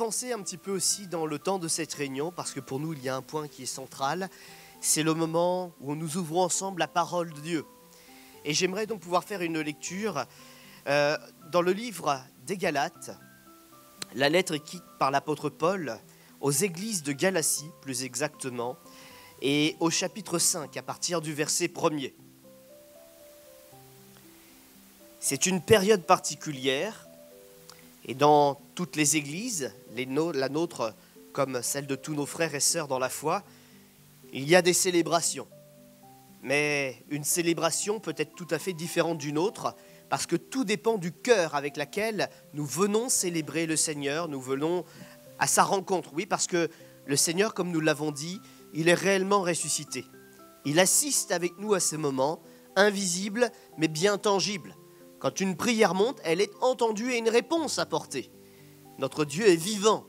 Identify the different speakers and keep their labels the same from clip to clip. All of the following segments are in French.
Speaker 1: avancer un petit peu aussi dans le temps de cette réunion, parce que pour nous, il y a un point qui est central. C'est le moment où nous ouvrons ensemble la parole de Dieu. Et j'aimerais donc pouvoir faire une lecture dans le livre des Galates, la lettre écrite par l'apôtre Paul aux églises de Galatie, plus exactement, et au chapitre 5, à partir du verset 1er. C'est une période particulière, et dans toutes les églises, la nôtre comme celle de tous nos frères et sœurs dans la foi, il y a des célébrations. Mais une célébration peut être tout à fait différente d'une autre, parce que tout dépend du cœur avec lequel nous venons célébrer le Seigneur, nous venons à sa rencontre. Oui, parce que le Seigneur, comme nous l'avons dit, il est réellement ressuscité. Il assiste avec nous à ce moment, invisible mais bien tangible. Quand une prière monte, elle est entendue et une réponse apportée. Notre Dieu est vivant.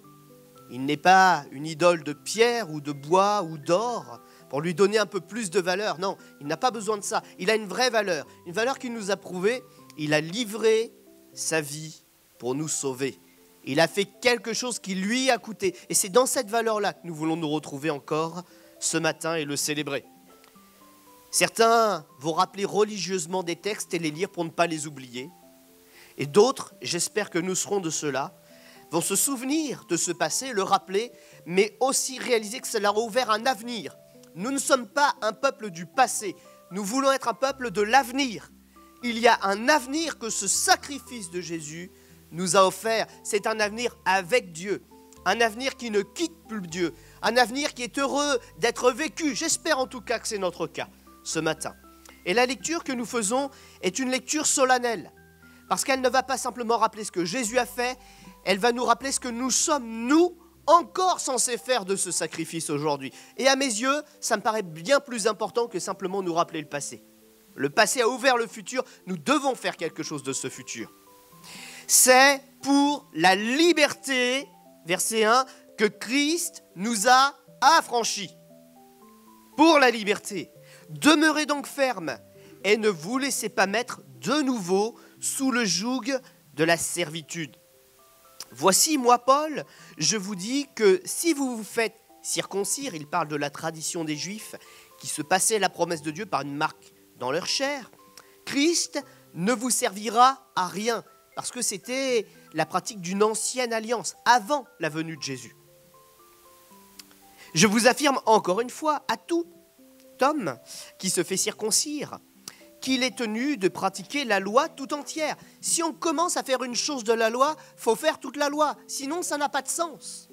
Speaker 1: Il n'est pas une idole de pierre ou de bois ou d'or pour lui donner un peu plus de valeur. Non, il n'a pas besoin de ça. Il a une vraie valeur, une valeur qu'il nous a prouvée. Il a livré sa vie pour nous sauver. Il a fait quelque chose qui lui a coûté. Et c'est dans cette valeur-là que nous voulons nous retrouver encore ce matin et le célébrer. Certains vont rappeler religieusement des textes et les lire pour ne pas les oublier. Et d'autres, j'espère que nous serons de ceux-là, vont se souvenir de ce passé, le rappeler, mais aussi réaliser que ça leur a ouvert un avenir. Nous ne sommes pas un peuple du passé, nous voulons être un peuple de l'avenir. Il y a un avenir que ce sacrifice de Jésus nous a offert. C'est un avenir avec Dieu, un avenir qui ne quitte plus Dieu, un avenir qui est heureux d'être vécu. J'espère en tout cas que c'est notre cas ce matin. Et la lecture que nous faisons est une lecture solennelle, parce qu'elle ne va pas simplement rappeler ce que Jésus a fait, elle va nous rappeler ce que nous sommes, nous, encore censés faire de ce sacrifice aujourd'hui. Et à mes yeux, ça me paraît bien plus important que simplement nous rappeler le passé. Le passé a ouvert le futur, nous devons faire quelque chose de ce futur. C'est pour la liberté, verset 1, que Christ nous a affranchis. Pour la liberté. Demeurez donc fermes et ne vous laissez pas mettre de nouveau sous le joug de la servitude. Voici, moi, Paul, je vous dis que si vous vous faites circoncire, il parle de la tradition des Juifs qui se passaient la promesse de Dieu par une marque dans leur chair, Christ ne vous servira à rien, parce que c'était la pratique d'une ancienne alliance, avant la venue de Jésus. Je vous affirme encore une fois, à tout homme qui se fait circoncire, qu'il est tenu de pratiquer la loi tout entière. Si on commence à faire une chose de la loi, il faut faire toute la loi, sinon ça n'a pas de sens.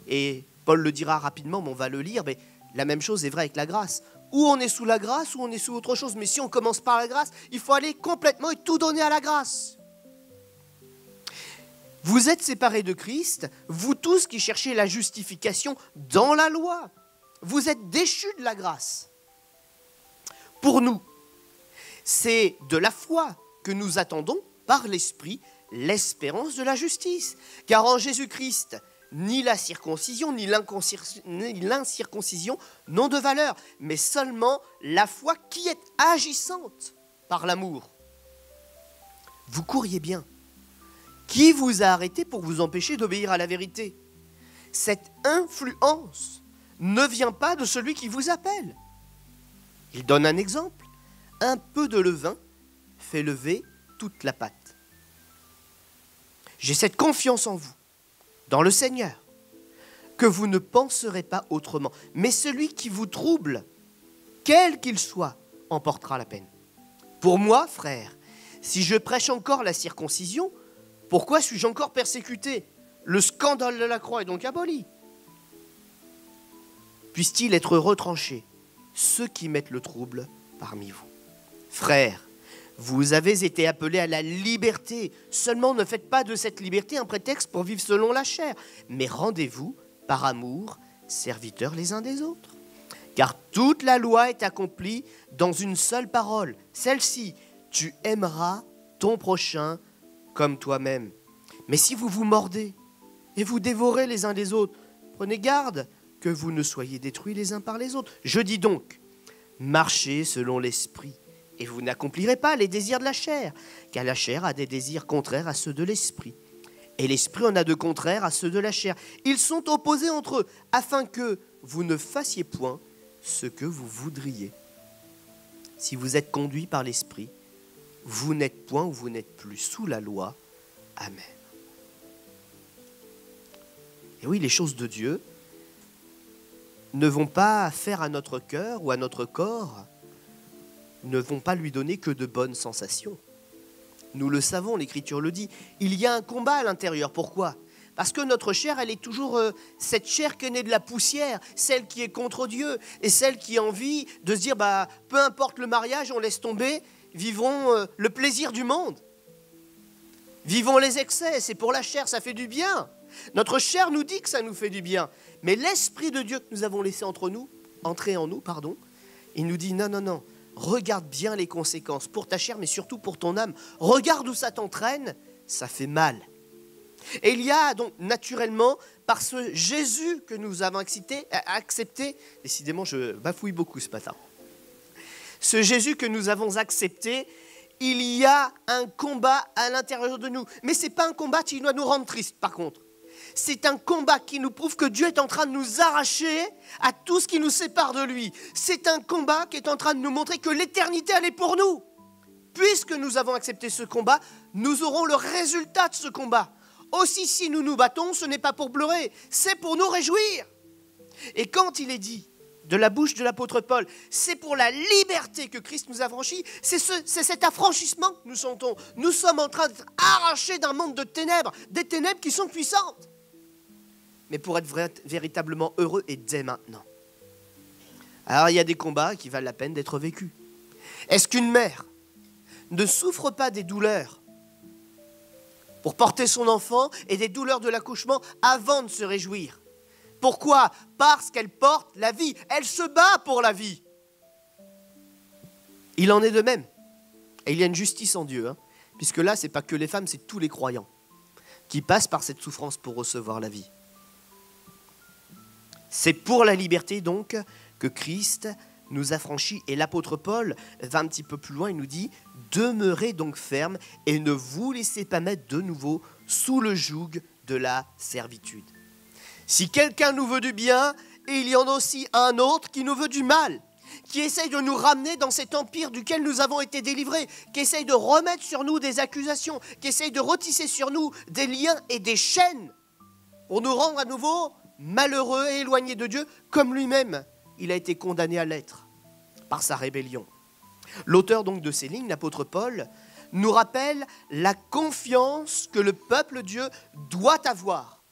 Speaker 1: Et Paul le dira rapidement, mais on va le lire, mais la même chose est vraie avec la grâce. Ou on est sous la grâce, ou on est sous autre chose. Mais si on commence par la grâce, il faut aller complètement et tout donner à la grâce. Vous êtes séparés de Christ, vous tous qui cherchez la justification dans la loi. Vous êtes déchus de la grâce. Pour nous, c'est de la foi que nous attendons par l'Esprit l'espérance de la justice. Car en Jésus-Christ, ni la circoncision, ni l'incirconcision n'ont de valeur, mais seulement la foi qui est agissante par l'amour. Vous couriez bien. Qui vous a arrêté pour vous empêcher d'obéir à la vérité? Cette influence ne vient pas de celui qui vous appelle. Il donne un exemple. Un peu de levain fait lever toute la pâte. J'ai cette confiance en vous, dans le Seigneur, que vous ne penserez pas autrement. Mais celui qui vous trouble, quel qu'il soit, en portera la peine. Pour moi, frère, si je prêche encore la circoncision, pourquoi suis-je encore persécuté? Le scandale de la croix est donc aboli. Puisse-t-il être retranché, ceux qui mettent le trouble parmi vous. Frères, vous avez été appelés à la liberté. Seulement ne faites pas de cette liberté un prétexte pour vivre selon la chair, mais rendez-vous par amour, serviteurs les uns des autres. Car toute la loi est accomplie dans une seule parole, celle-ci, tu aimeras ton prochain comme toi-même. Mais si vous vous mordez et vous dévorez les uns les autres, prenez garde que vous ne soyez détruits les uns par les autres. Je dis donc, marchez selon l'esprit, et vous n'accomplirez pas les désirs de la chair, car la chair a des désirs contraires à ceux de l'esprit, Et l'esprit en a de contraire à ceux de la chair. Ils sont opposés entre eux, afin que vous ne fassiez point ce que vous voudriez. Si vous êtes conduits par l'esprit, vous n'êtes point ou vous n'êtes plus sous la loi. Amen. Et oui, les choses de Dieu ne vont pas faire à notre cœur ou à notre corps, ne vont pas lui donner que de bonnes sensations. Nous le savons, l'Écriture le dit, il y a un combat à l'intérieur. Pourquoi ? Parce que notre chair, elle est toujours cette chair qui est née de la poussière, celle qui est contre Dieu, et celle qui a envie de se dire, peu importe le mariage, on laisse tomber, vivons le plaisir du monde. Vivons les excès, c'est pour la chair, ça fait du bien. Notre chair nous dit que ça nous fait du bien. Mais l'Esprit de Dieu que nous avons laissé entrer en nous, il nous dit non, regarde bien les conséquences pour ta chair, mais surtout pour ton âme. Regarde où ça t'entraîne, ça fait mal. Et il y a donc naturellement, par ce Jésus que nous avons accepté, décidément je bafouille beaucoup ce matin, ce Jésus que nous avons accepté, il y a un combat à l'intérieur de nous. Mais ce n'est pas un combat qui doit nous rendre tristes par contre. C'est un combat qui nous prouve que Dieu est en train de nous arracher à tout ce qui nous sépare de lui. C'est un combat qui est en train de nous montrer que l'éternité, elle est pour nous. Puisque nous avons accepté ce combat, nous aurons le résultat de ce combat. Aussi, si nous nous battons, ce n'est pas pour pleurer, c'est pour nous réjouir. Et quand il est dit, de la bouche de l'apôtre Paul, c'est pour la liberté que Christ nous a franchis, c'est cet affranchissement que nous sentons. Nous sommes en train d'être arrachés d'un monde de ténèbres, des ténèbres qui sont puissantes. Mais pour être véritablement heureux et dès maintenant. Alors il y a des combats qui valent la peine d'être vécus. Est-ce qu'une mère ne souffre pas des douleurs pour porter son enfant et des douleurs de l'accouchement avant de se réjouir? Pourquoi ? Parce qu'elle porte la vie. Elle se bat pour la vie. Il en est de même. Et il y a une justice en Dieu. Puisque là, ce n'est pas que les femmes, c'est tous les croyants qui passent par cette souffrance pour recevoir la vie. C'est pour la liberté donc que Christ nous a franchis. Et l'apôtre Paul va un petit peu plus loin, il nous dit « Demeurez donc fermes et ne vous laissez pas mettre de nouveau sous le joug de la servitude. » Si quelqu'un nous veut du bien, il y en a aussi un autre qui nous veut du mal, qui essaye de nous ramener dans cet empire duquel nous avons été délivrés, qui essaye de remettre sur nous des accusations, qui essaye de retisser sur nous des liens et des chaînes pour nous rendre à nouveau malheureux et éloignés de Dieu, comme lui-même, il a été condamné à l'être par sa rébellion. L'auteur donc de ces lignes, l'apôtre Paul, nous rappelle la confiance que le peuple de Dieu doit avoir.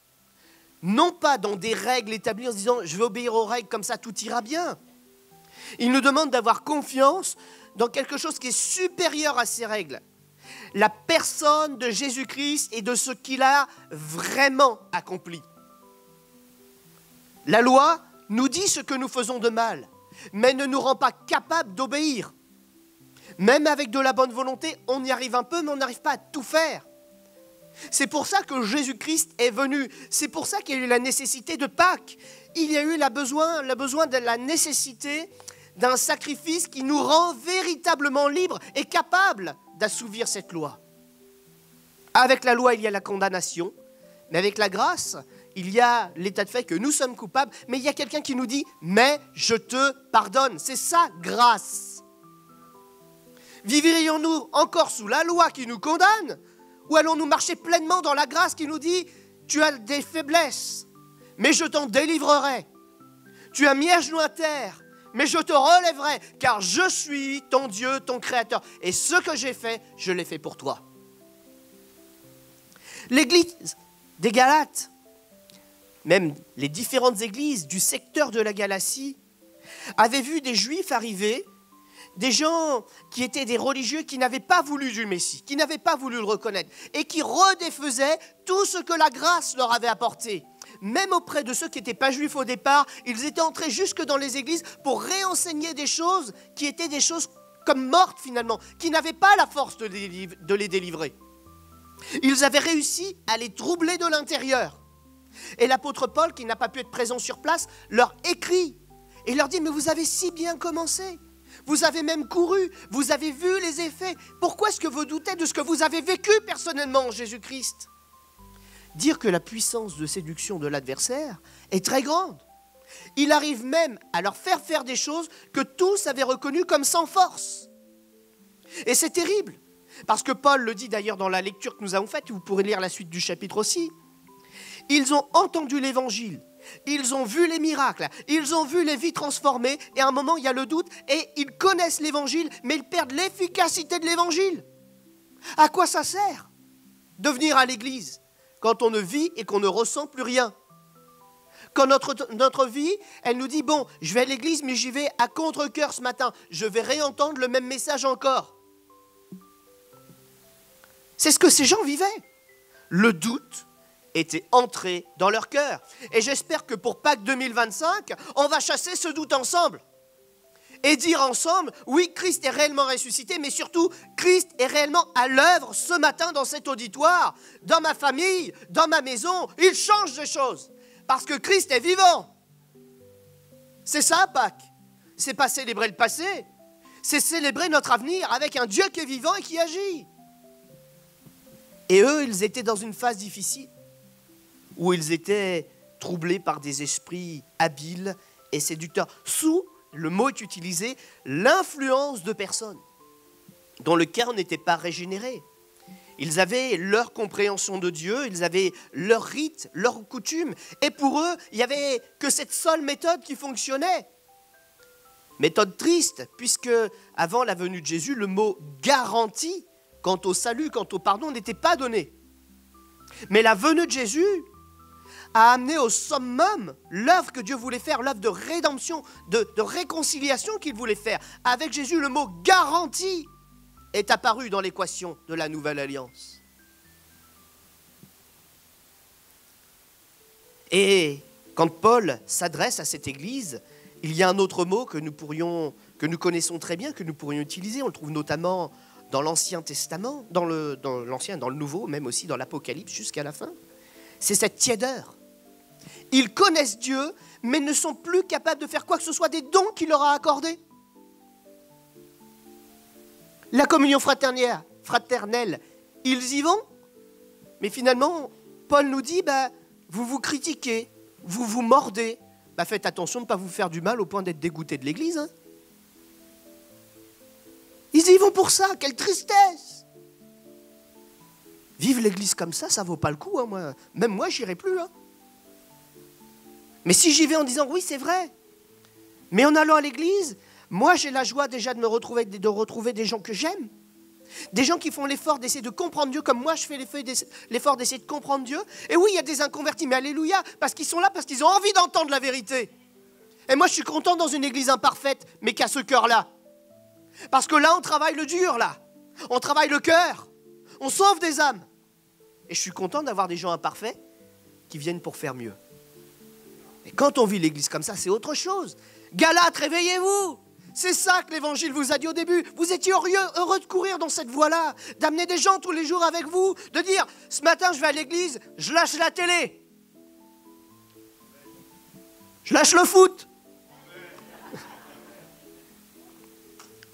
Speaker 1: Non pas dans des règles établies en se disant « je vais obéir aux règles, comme ça tout ira bien ». Il nous demande d'avoir confiance dans quelque chose qui est supérieur à ces règles. La personne de Jésus-Christ et de ce qu'il a vraiment accompli. La loi nous dit ce que nous faisons de mal, mais ne nous rend pas capables d'obéir. Même avec de la bonne volonté, on y arrive un peu, mais on n'arrive pas à tout faire. C'est pour ça que Jésus-Christ est venu. C'est pour ça qu'il y a eu la nécessité de Pâques. Il y a eu le besoin de la nécessité d'un sacrifice qui nous rend véritablement libres et capables d'assouvir cette loi. Avec la loi, il y a la condamnation, mais avec la grâce, il y a l'état de fait que nous sommes coupables, mais il y a quelqu'un qui nous dit « mais je te pardonne ». C'est ça, grâce. Vivrions-nous encore sous la loi qui nous condamne, ou allons-nous marcher pleinement dans la grâce qui nous dit « tu as des faiblesses, mais je t'en délivrerai. Tu as mis à genoux à terre, mais je te relèverai, car je suis ton Dieu, ton Créateur. Et ce que j'ai fait, je l'ai fait pour toi. » L'église des Galates, même les différentes églises du secteur de la Galatie, avaient vu des Juifs arriver, des gens qui étaient des religieux qui n'avaient pas voulu du Messie, qui n'avaient pas voulu le reconnaître et qui redéfaisaient tout ce que la grâce leur avait apporté. Même auprès de ceux qui n'étaient pas juifs au départ, ils étaient entrés jusque dans les églises pour réenseigner des choses qui étaient des choses comme mortes finalement, qui n'avaient pas la force de les délivrer. Ils avaient réussi à les troubler de l'intérieur. Et l'apôtre Paul, qui n'a pas pu être présent sur place, leur écrit et leur dit « mais vous avez si bien commencé, vous avez même couru, vous avez vu les effets, pourquoi est-ce que vous doutez de ce que vous avez vécu personnellement en Jésus-Christ ?» dire que la puissance de séduction de l'adversaire est très grande. Il arrive même à leur faire des choses que tous avaient reconnues comme sans force. Et c'est terrible, parce que Paul le dit d'ailleurs dans la lecture que nous avons faite, vous pourrez lire la suite du chapitre aussi. Ils ont entendu l'évangile, ils ont vu les miracles, ils ont vu les vies transformées, et à un moment il y a le doute, et ils connaissent l'évangile, mais ils perdent l'efficacité de l'évangile. À quoi ça sert de venir à l'église quand on ne vit et qu'on ne ressent plus rien? Quand notre vie, elle nous dit, bon, je vais à l'église, mais j'y vais à contre-cœur ce matin. Je vais réentendre le même message encore. C'est ce que ces gens vivaient. Le doute était entré dans leur cœur. Et j'espère que pour Pâques 2025, on va chasser ce doute ensemble. Et dire ensemble, oui, Christ est réellement ressuscité, mais surtout, Christ est réellement à l'œuvre ce matin dans cet auditoire, dans ma famille, dans ma maison. Il change des choses. Parce que Christ est vivant. C'est ça, Pâques. C'est pas célébrer le passé. C'est célébrer notre avenir avec un Dieu qui est vivant et qui agit. Et eux, ils étaient dans une phase difficile où ils étaient troublés par des esprits habiles et séducteurs. Sous, le mot est utilisé, l'influence de personnes dont le cœur n'était pas régénéré. Ils avaient leur compréhension de Dieu, ils avaient leur rite, leurs coutumes. Et pour eux, il n'y avait que cette seule méthode qui fonctionnait. Méthode triste, puisque avant la venue de Jésus, le mot garantie, quant au salut, quant au pardon, n'était pas donné. Mais la venue de Jésus a amené au summum l'œuvre que Dieu voulait faire, l'œuvre de rédemption, de réconciliation qu'il voulait faire. Avec Jésus, le mot garantie est apparu dans l'équation de la nouvelle alliance. Et quand Paul s'adresse à cette église, il y a un autre mot que nous connaissons très bien, que nous pourrions utiliser. On le trouve notamment dans l'Ancien Testament, dans le Nouveau, même aussi dans l'Apocalypse jusqu'à la fin. C'est cette tiédeur. Ils connaissent Dieu, mais ne sont plus capables de faire quoi que ce soit des dons qu'il leur a accordés. La communion fraternelle, ils y vont, mais finalement, Paul nous dit, vous vous critiquez, vous vous mordez, faites attention de ne pas vous faire du mal au point d'être dégoûté de l'église. Hein. Ils y vont pour ça, quelle tristesse! Vivre l'église comme ça ne vaut pas le coup. Hein, même moi, je n'irai plus. Hein. Mais si j'y vais en disant, oui, c'est vrai, mais en allant à l'église, moi, j'ai la joie déjà de retrouver des gens que j'aime, des gens qui font l'effort d'essayer de comprendre Dieu comme moi, je fais l'effort d'essayer de comprendre Dieu. Et oui, il y a des inconvertis, mais alléluia, parce qu'ils sont là, parce qu'ils ont envie d'entendre la vérité. Et moi, je suis content dans une église imparfaite, mais qui a ce cœur-là. Parce que là, on travaille le dur, là. On travaille le cœur. On sauve des âmes. Et je suis content d'avoir des gens imparfaits qui viennent pour faire mieux. Et quand on vit l'église comme ça, c'est autre chose. Galates, réveillez-vous! C'est ça que l'Évangile vous a dit au début. Vous étiez heureux de courir dans cette voie-là, d'amener des gens tous les jours avec vous, de dire, ce matin, je vais à l'église, je lâche la télé. Je lâche le foot.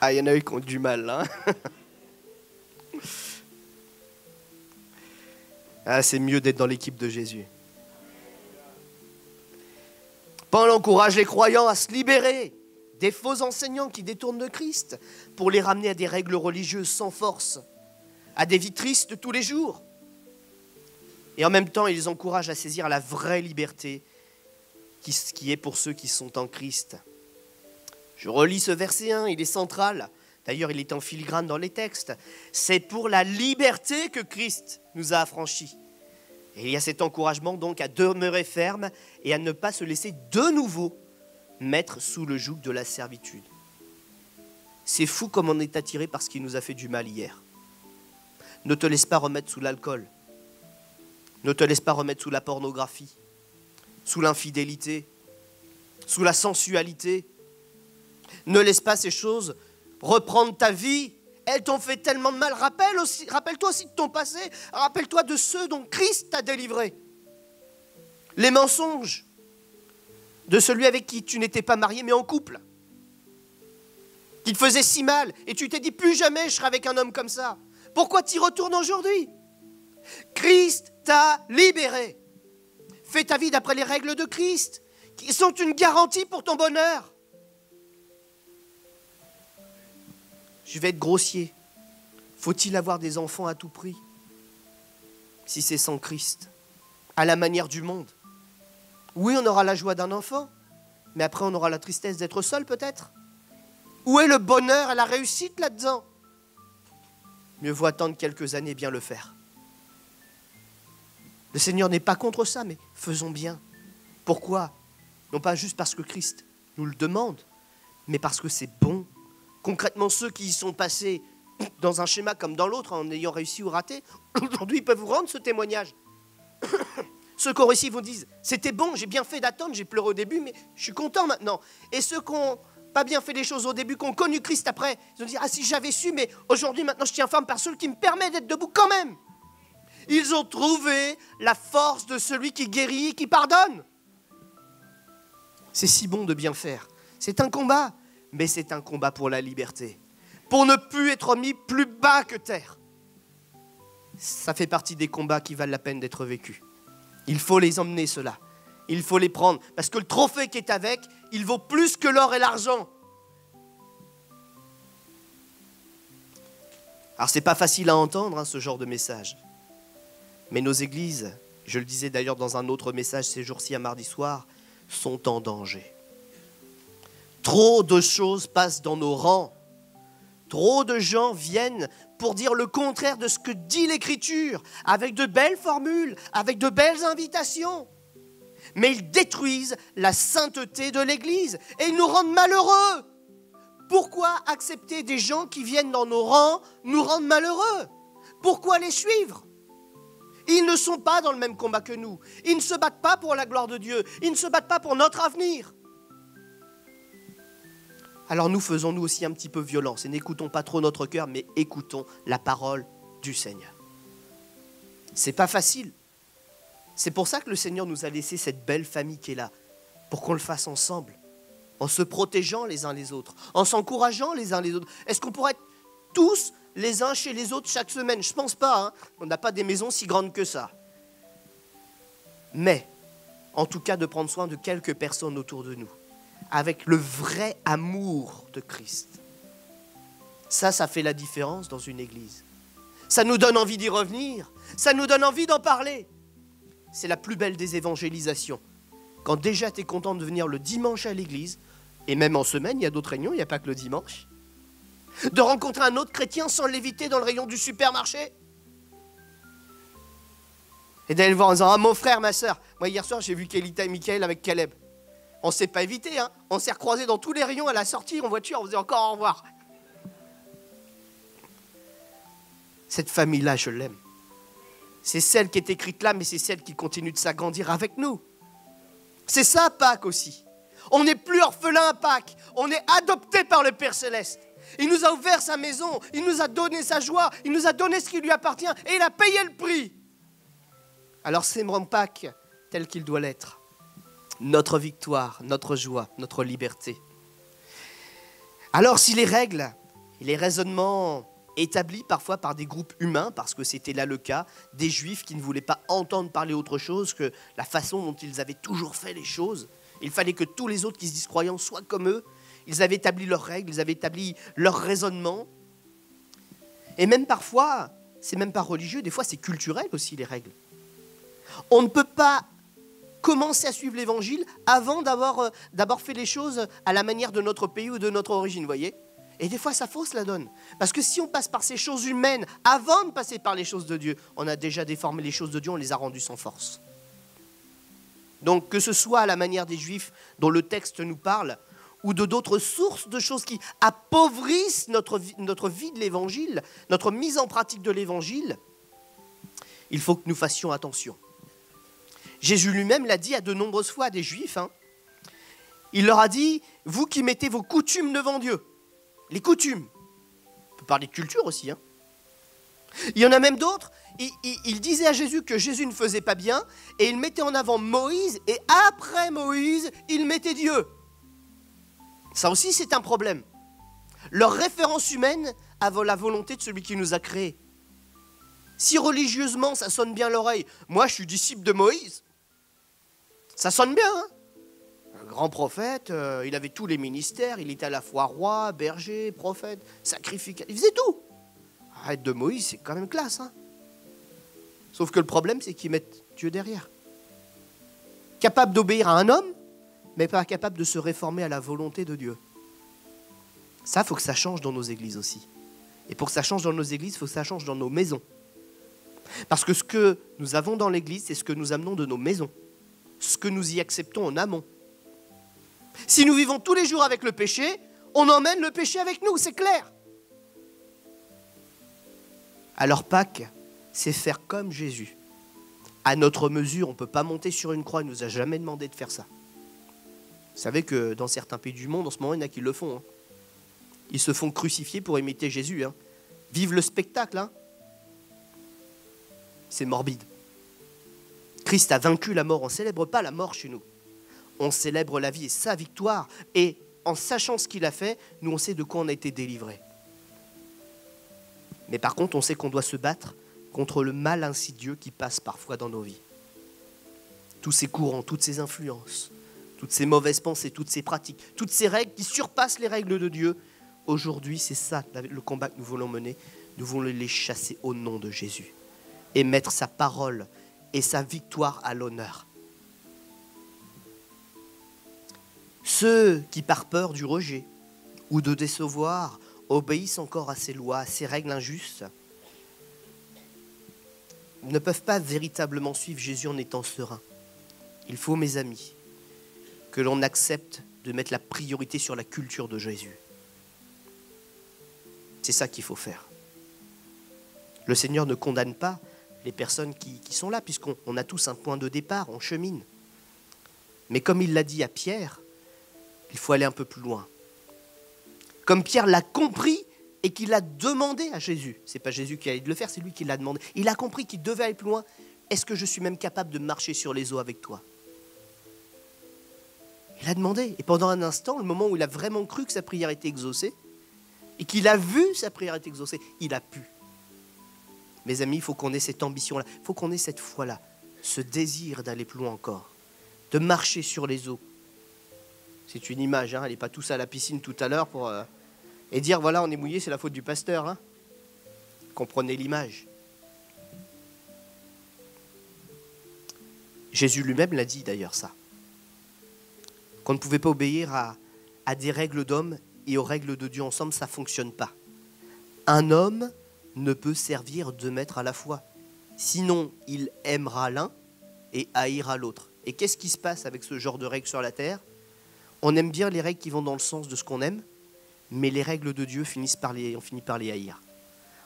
Speaker 1: Ah, il y en a eu qui ont du mal, là. Ah, c'est mieux d'être dans l'équipe de Jésus. Paul encourage les croyants à se libérer des faux enseignants qui détournent de Christ pour les ramener à des règles religieuses sans force, à des vies tristes de tous les jours. Et en même temps, il les encourage à saisir la vraie liberté qui est pour ceux qui sont en Christ. Je relis ce verset 1, il est central. D'ailleurs, il est en filigrane dans les textes. C'est pour la liberté que Christ nous a affranchis. Et il y a cet encouragement donc à demeurer ferme et à ne pas se laisser de nouveau mettre sous le joug de la servitude. C'est fou comme on est attiré par ce qui nous a fait du mal hier. Ne te laisse pas remettre sous l'alcool. Ne te laisse pas remettre sous la pornographie, sous l'infidélité, sous la sensualité. Ne laisse pas ces choses reprendre ta vie. Elles t'ont fait tellement de mal. Rappelle-toi aussi de ton passé. Rappelle-toi de ceux dont Christ t'a délivré. Les mensonges de celui avec qui tu n'étais pas marié, mais en couple. Qui te faisait si mal. Et tu t'es dit, plus jamais je serai avec un homme comme ça. Pourquoi t'y retournes aujourd'hui? Christ t'a libéré. Fais ta vie d'après les règles de Christ, qui sont une garantie pour ton bonheur. Je vais être grossier. Faut-il avoir des enfants à tout prix? Si c'est sans Christ, à la manière du monde. Oui, on aura la joie d'un enfant, mais après on aura la tristesse d'être seul peut-être. Où est le bonheur et la réussite là-dedans? Mieux vaut attendre quelques années et bien le faire. Le Seigneur n'est pas contre ça, mais faisons bien. Pourquoi? Non pas juste parce que Christ nous le demande, mais parce que c'est bon. Concrètement, ceux qui y sont passés dans un schéma comme dans l'autre, en ayant réussi ou raté, aujourd'hui, ils peuvent vous rendre ce témoignage. Ceux qui ont réussi vous disent, c'était bon, j'ai bien fait d'attendre, j'ai pleuré au début, mais je suis content maintenant. Et ceux qui n'ont pas bien fait les choses au début, qui ont connu Christ après, ils vont dire, ah si j'avais su, mais aujourd'hui, maintenant, je tiens ferme par celui qui me permet d'être debout quand même. Ils ont trouvé la force de celui qui guérit et qui pardonne. C'est si bon de bien faire. C'est un combat, mais c'est un combat pour la liberté. Pour ne plus être mis plus bas que terre. Ça fait partie des combats qui valent la peine d'être vécus. Il faut les emmener, ceux-là. Il faut les prendre. Parce que le trophée qui est avec, il vaut plus que l'or et l'argent. Alors, c'est pas facile à entendre, ce genre de message. Mais nos églises, je le disais d'ailleurs dans un autre message ces jours-ci à mardi soir, sont en danger. Trop de choses passent dans nos rangs. Trop de gens viennent pour dire le contraire de ce que dit l'Écriture, avec de belles formules, avec de belles invitations. Mais ils détruisent la sainteté de l'Église et ils nous rendent malheureux. Pourquoi accepter des gens qui viennent dans nos rangs nous rendre malheureux? Pourquoi les suivre? Ils ne sont pas dans le même combat que nous. Ils ne se battent pas pour la gloire de Dieu. Ils ne se battent pas pour notre avenir. Alors nous faisons nous aussi un petit peu violence et n'écoutons pas trop notre cœur, mais écoutons la parole du Seigneur. C'est pas facile. C'est pour ça que le Seigneur nous a laissé cette belle famille qui est là, pour qu'on le fasse ensemble, en se protégeant les uns les autres, en s'encourageant les uns les autres. Est-ce qu'on pourrait être tous les uns chez les autres chaque semaine? Je ne pense pas, on n'a pas des maisons si grandes que ça. Mais, en tout cas, de prendre soin de quelques personnes autour de nous, avec le vrai amour de Christ. Ça fait la différence dans une église. Ça nous donne envie d'y revenir, ça nous donne envie d'en parler. C'est la plus belle des évangélisations. Quand déjà tu es content de venir le dimanche à l'église, et même en semaine, il y a d'autres réunions, il n'y a pas que le dimanche, de rencontrer un autre chrétien sans l'éviter dans le rayon du supermarché, et d'aller le voir en disant « Ah, mon frère, ma soeur, moi hier soir j'ai vu Kelita et Michael avec Caleb. » On ne s'est pas évité, on s'est recroisés dans tous les rayons à la sortie en voiture, on faisait encore au revoir. Cette famille-là, je l'aime. C'est celle qui est écrite là, mais c'est celle qui continue de s'agrandir avec nous. C'est ça Pâques aussi. On n'est plus orphelin à Pâques, on est adopté par le Père Céleste. Il nous a ouvert sa maison, il nous a donné sa joie, il nous a donné ce qui lui appartient et il a payé le prix. Alors célébrons Pâques tel qu'il doit l'être. Notre victoire, notre joie, notre liberté. Alors si les règles et les raisonnements établis parfois par des groupes humains, parce que c'était là le cas, des Juifs qui ne voulaient pas entendre parler autre chose que la façon dont ils avaient toujours fait les choses, il fallait que tous les autres qui se disent croyants soient comme eux, ils avaient établi leurs règles, ils avaient établi leurs raisonnements. Et même parfois, c'est même pas religieux, des fois c'est culturel aussi les règles. On ne peut pas commencer à suivre l'évangile avant d'abord fait les choses à la manière de notre pays ou de notre origine, vous voyez? Et des fois, ça fausse la donne. Parce que si on passe par ces choses humaines avant de passer par les choses de Dieu, on a déjà déformé les choses de Dieu, on les a rendues sans force. Donc, que ce soit à la manière des Juifs dont le texte nous parle, ou de d'autres sources de choses qui appauvrissent notre vie de l'évangile, notre mise en pratique de l'évangile, il faut que nous fassions attention. Jésus lui-même l'a dit à de nombreuses fois à des Juifs. Il leur a dit, vous qui mettez vos coutumes devant Dieu, les coutumes, on peut parler de culture aussi. Il y en a même d'autres, il disait à Jésus que Jésus ne faisait pas bien, et il mettait en avant Moïse, et après Moïse, il mettait Dieu. Ça aussi, c'est un problème. Leur référence humaine a la volonté de celui qui nous a créés. Si religieusement ça sonne bien l'oreille, moi je suis disciple de Moïse, ça sonne bien, hein? Un grand prophète, il avait tous les ministères, il était à la fois roi, berger, prophète, sacrificateur, il faisait tout. Arrête de Moïse, c'est quand même classe, hein? Sauf que le problème, c'est qu'ils mettent Dieu derrière. Capable d'obéir à un homme, mais pas capable de se réformer à la volonté de Dieu. Ça, il faut que ça change dans nos églises aussi. Et pour que ça change dans nos églises, il faut que ça change dans nos maisons. Parce que ce que nous avons dans l'église, c'est ce que nous amenons de nos maisons. Ce que nous y acceptons en amont. Si nous vivons tous les jours avec le péché, on emmène le péché avec nous, c'est clair. Alors Pâques, c'est faire comme Jésus. À notre mesure, on ne peut pas monter sur une croix, il ne nous a jamais demandé de faire ça. Vous savez que dans certains pays du monde, en ce moment, il y en a qui le font. Hein. Ils se font crucifier pour imiter Jésus. Hein. Vive le spectacle. Hein. C'est morbide. Christ a vaincu la mort. On ne célèbre pas la mort chez nous. On célèbre la vie et sa victoire. Et en sachant ce qu'il a fait, nous on sait de quoi on a été délivrés. Mais par contre, on sait qu'on doit se battre contre le mal insidieux qui passe parfois dans nos vies. Tous ces courants, toutes ces influences, toutes ces mauvaises pensées, toutes ces pratiques, toutes ces règles qui surpassent les règles de Dieu. Aujourd'hui, c'est ça le combat que nous voulons mener. Nous voulons les chasser au nom de Jésus et mettre sa parole et sa victoire à l'honneur. Ceux qui, par peur du rejet ou de décevoir, obéissent encore à ces lois, à ces règles injustes, ne peuvent pas véritablement suivre Jésus en étant sereins. Il faut, mes amis, que l'on accepte de mettre la priorité sur la culture de Jésus. C'est ça qu'il faut faire. Le Seigneur ne condamne pas les personnes qui sont là, puisqu'on a tous un point de départ, on chemine. Mais comme il l'a dit à Pierre, il faut aller un peu plus loin. Comme Pierre l'a compris et qu'il a demandé à Jésus. Ce n'est pas Jésus qui allait le faire, c'est lui qui l'a demandé. Il a compris qu'il devait aller plus loin. Est-ce que je suis même capable de marcher sur les eaux avec toi? Il a demandé. Et pendant un instant, le moment où il a vraiment cru que sa prière était exaucée, et qu'il a vu sa prière être exaucée, il a pu. Mes amis, il faut qu'on ait cette ambition-là, il faut qu'on ait cette foi-là, ce désir d'aller plus loin encore, de marcher sur les eaux. C'est une image, hein, elle n'est pas tous à la piscine tout à l'heure pour... et dire, voilà, on est mouillé, c'est la faute du pasteur. Hein. Comprenez l'image. Jésus lui-même l'a dit d'ailleurs, ça. Qu'on ne pouvait pas obéir à des règles d'homme et aux règles de Dieu ensemble, ça ne fonctionne pas. Un homme ne peut servir deux maîtres à la fois. Sinon, il aimera l'un et haïra l'autre. Et qu'est-ce qui se passe avec ce genre de règles sur la terre? On aime bien les règles qui vont dans le sens de ce qu'on aime, mais les règles de Dieu, on finit par les haïr.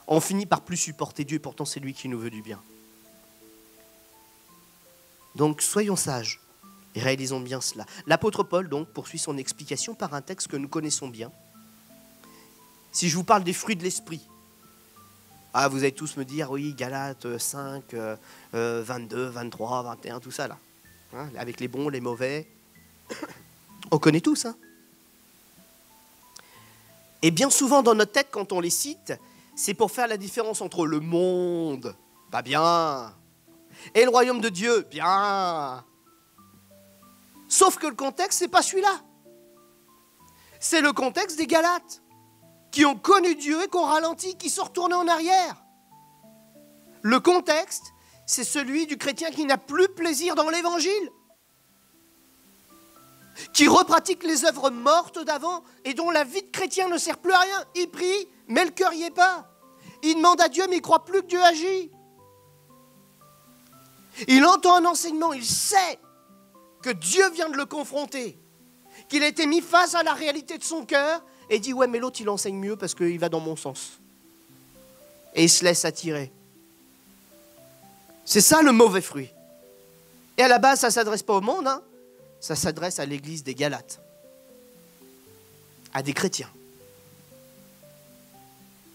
Speaker 1: On finit par plus supporter Dieu, et pourtant c'est lui qui nous veut du bien. Donc soyons sages et réalisons bien cela. L'apôtre Paul donc poursuit son explication par un texte que nous connaissons bien. Si je vous parle des fruits de l'esprit, vous allez tous me dire, oui, Galates 5, 22, 23, 21, tout ça là. Hein, avec les bons, les mauvais. On connaît tous, hein. Et bien souvent dans notre tête, quand on les cite, c'est pour faire la différence entre le monde, pas bien, et le royaume de Dieu, bien. Sauf que le contexte, c'est pas celui-là. C'est le contexte des Galates, qui ont connu Dieu et qui ont ralenti, qui sont retournés en arrière. Le contexte, c'est celui du chrétien qui n'a plus plaisir dans l'évangile, qui repratique les œuvres mortes d'avant et dont la vie de chrétien ne sert plus à rien. Il prie, mais le cœur n'y est pas. Il demande à Dieu, mais il ne croit plus que Dieu agit. Il entend un enseignement, il sait que Dieu vient de le confronter, qu'il a été mis face à la réalité de son cœur et dit, ouais, mais l'autre, il enseigne mieux parce qu'il va dans mon sens. Et il se laisse attirer. C'est ça le mauvais fruit. Et à la base, ça ne s'adresse pas au monde, hein. Ça s'adresse à l'église des Galates, à des chrétiens.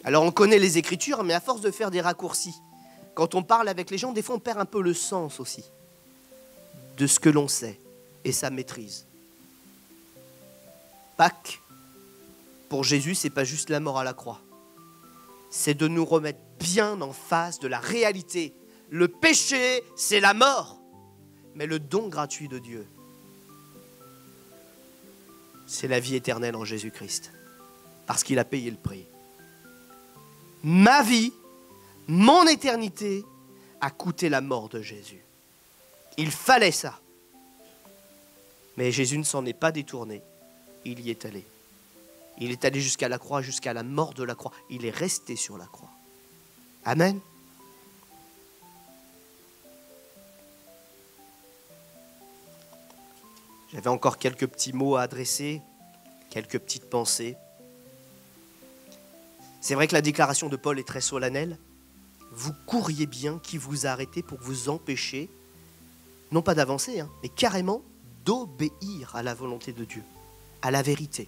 Speaker 1: Alors on connaît les Écritures, mais à force de faire des raccourcis, quand on parle avec les gens, des fois on perd un peu le sens aussi de ce que l'on sait et sa maîtrise. Pâques, pour Jésus, ce n'est pas juste la mort à la croix. c'est de nous remettre bien en face de la réalité. Le péché, c'est la mort. Mais le don gratuit de Dieu, c'est la vie éternelle en Jésus-Christ. Parce qu'il a payé le prix. Ma vie, mon éternité, a coûté la mort de Jésus. Il fallait ça. Mais Jésus ne s'en est pas détourné. Il y est allé. Il est allé jusqu'à la croix, jusqu'à la mort de la croix. Il est resté sur la croix. Amen. J'avais encore quelques petits mots à adresser, quelques petites pensées. C'est vrai que la déclaration de Paul est très solennelle. Vous courriez bien qui vous a arrêté pour vous empêcher, non pas d'avancer, mais carrément d'obéir à la volonté de Dieu, à la vérité.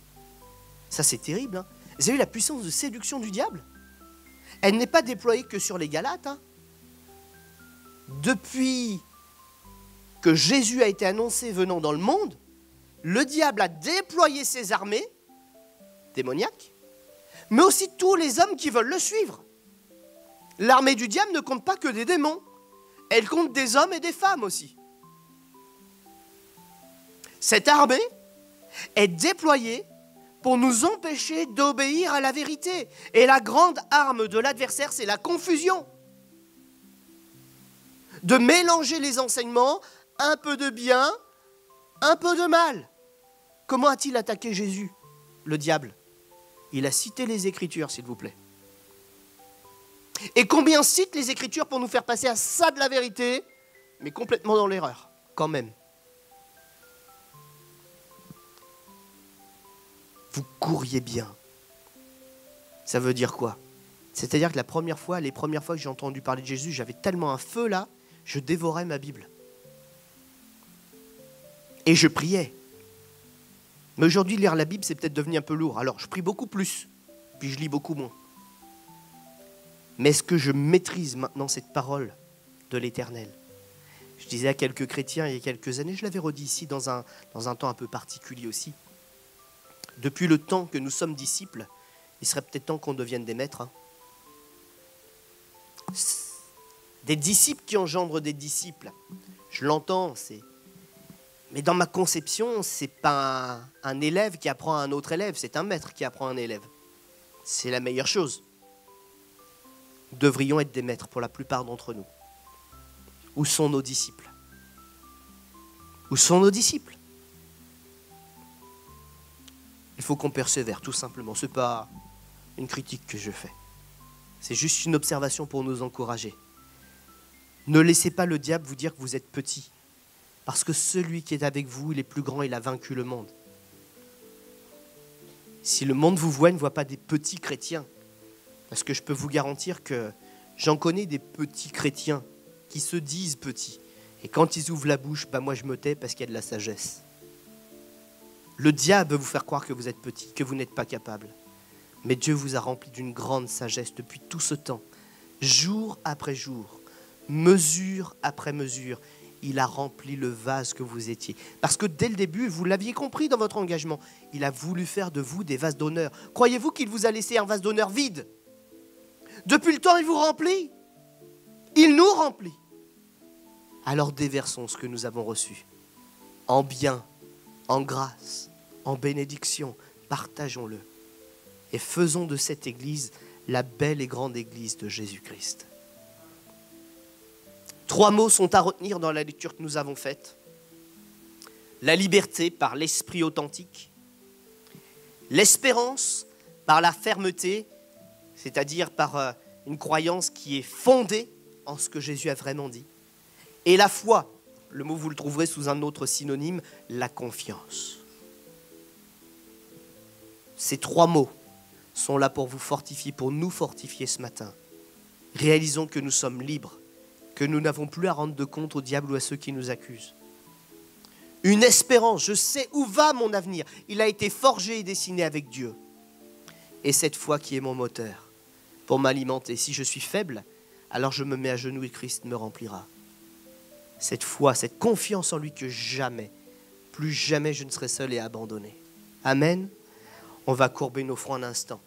Speaker 1: Ça, c'est terrible. Vous avez vu la puissance de séduction du diable? Elle n'est pas déployée que sur les Galates. Depuis que Jésus a été annoncé venant dans le monde, le diable a déployé ses armées démoniaques, mais aussi tous les hommes qui veulent le suivre. L'armée du diable ne compte pas que des démons, elle compte des hommes et des femmes aussi. Cette armée est déployée pour nous empêcher d'obéir à la vérité. Et la grande arme de l'adversaire, c'est la confusion. De mélanger les enseignements, un peu de bien, un peu de mal. Comment a-t-il attaqué Jésus, le diable? Il a cité les Écritures, s'il vous plaît. Et combien cite les Écritures pour nous faire passer à ça de la vérité, mais complètement dans l'erreur, quand même. Vous courriez bien. Ça veut dire quoi? C'est-à-dire que les premières fois que j'ai entendu parler de Jésus, j'avais tellement un feu là, je dévorais ma Bible. Et je priais. Mais aujourd'hui, lire la Bible, c'est peut-être devenu un peu lourd. Alors, je prie beaucoup plus, puis je lis beaucoup moins. Mais est-ce que je maîtrise maintenant cette parole de l'Éternel? Je disais à quelques chrétiens il y a quelques années, je l'avais redit ici dans un temps un peu particulier aussi. Depuis le temps que nous sommes disciples, il serait peut-être temps qu'on devienne des maîtres. Des disciples qui engendrent des disciples. Je l'entends, mais dans ma conception, ce n'est pas un élève qui apprend à un autre élève, c'est un maître qui apprend à un élève. C'est la meilleure chose. Nous devrions être des maîtres pour la plupart d'entre nous. Où sont nos disciples? Où sont nos disciples? Il faut qu'on persévère, tout simplement. Ce n'est pas une critique que je fais. C'est juste une observation pour nous encourager. Ne laissez pas le diable vous dire que vous êtes petit. Parce que celui qui est avec vous, il est plus grand, il a vaincu le monde. Si le monde vous voit, il ne voit pas des petits chrétiens. Parce que je peux vous garantir que j'en connais des petits chrétiens qui se disent petits. Et quand ils ouvrent la bouche, moi je me tais parce qu'il y a de la sagesse. Le diable veut vous faire croire que vous êtes petit, que vous n'êtes pas capable. Mais Dieu vous a rempli d'une grande sagesse depuis tout ce temps. Jour après jour, mesure après mesure, il a rempli le vase que vous étiez. Parce que dès le début, vous l'aviez compris dans votre engagement, il a voulu faire de vous des vases d'honneur. Croyez-vous qu'il vous a laissé un vase d'honneur vide? Depuis le temps, il vous remplit. Il nous remplit. Alors déversons ce que nous avons reçu. En bien, en grâce, en bénédiction, partageons-le. Et faisons de cette Église la belle et grande Église de Jésus-Christ. 3 mots sont à retenir dans la lecture que nous avons faite. La liberté par l'esprit authentique. L'espérance par la fermeté, c'est-à-dire par une croyance qui est fondée en ce que Jésus a vraiment dit. Et la foi, le mot vous le trouverez sous un autre synonyme, la confiance. Ces 3 mots sont là pour vous fortifier, pour nous fortifier ce matin. Réalisons que nous sommes libres, que nous n'avons plus à rendre de compte au diable ou à ceux qui nous accusent. Une espérance, je sais où va mon avenir. Il a été forgé et dessiné avec Dieu. Et cette foi qui est mon moteur pour m'alimenter. Si je suis faible, alors je me mets à genoux et Christ me remplira. Cette foi, cette confiance en lui que jamais, plus jamais je ne serai seul et abandonné. Amen. On va courber nos fronts un instant.